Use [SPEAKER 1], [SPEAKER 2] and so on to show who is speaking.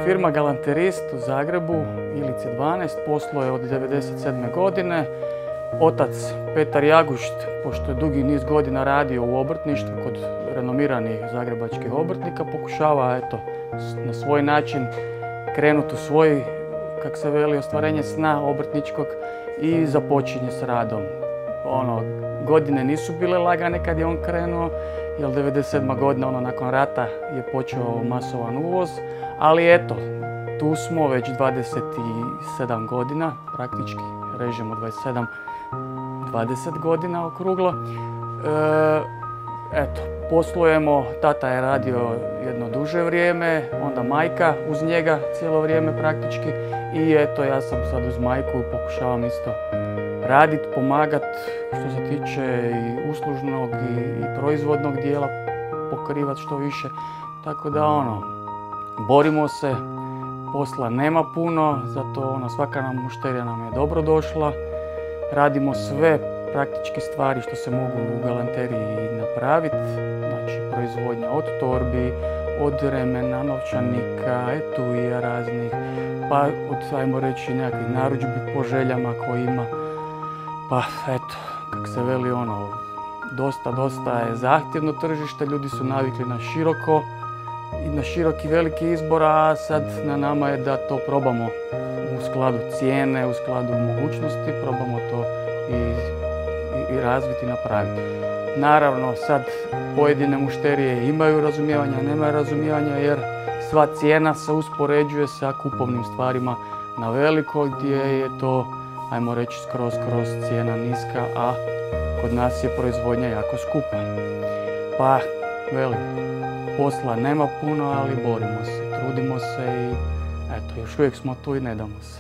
[SPEAKER 1] Firma Galanterist u Zagrebu, Ilici 12, posluje od 1997. godine. Otac Petar Jagušt, pošto je dugi niz godina radio u obrtništvu kod renomiranih zagrebačkih obrtnika, pokušava na svoj način krenuti u svoj, kak se veli, ostvarenje sna obrtničkog i započinje s radom. Godine nisu bile lagane kad je on krenuo, jer 1997. godina, nakon rata, je počeo masovan uvoz, ali eto, tu smo već 27 godina, praktički režemo 20 godina okruglo. Poslujemo, tata je radio jedno duže vrijeme, onda majka uz njega cijelo vrijeme praktički i ja sam sad uz majku i pokušavam isto raditi, pomagati što se tiče i uslužnog i proizvodnog dijela, pokrivati što više. Tako da borimo se, posla nema puno, zato svaka mušterija nam je dobro došla. Radimo sve praktički stvari što se mogu u galanteriji napraviti, znači proizvodnja od torbi, od remena, novčanika, etuija raznih, pa od, ajmo reći, nekakvih narudžbi po željama koji ima. Pa eto, kak se veli, dosta je zahtjevno tržište, ljudi su navikli na široki veliki izbor, a sad na nama je da to probamo u skladu cijene, u skladu mogućnosti, probamo to i razviti i napraviti. Naravno, sad pojedine mušterije imaju razumijevanja, nemaju razumijevanja, jer sva cijena se uspoređuje sa kupovnim stvarima na veliko, gdje je to, ajmo reći, skroz cijena niska, a kod nas je proizvodnja jako skupa. Pa, posla nema puno, ali borimo se, trudimo se i još uvijek smo tu i ne damo se.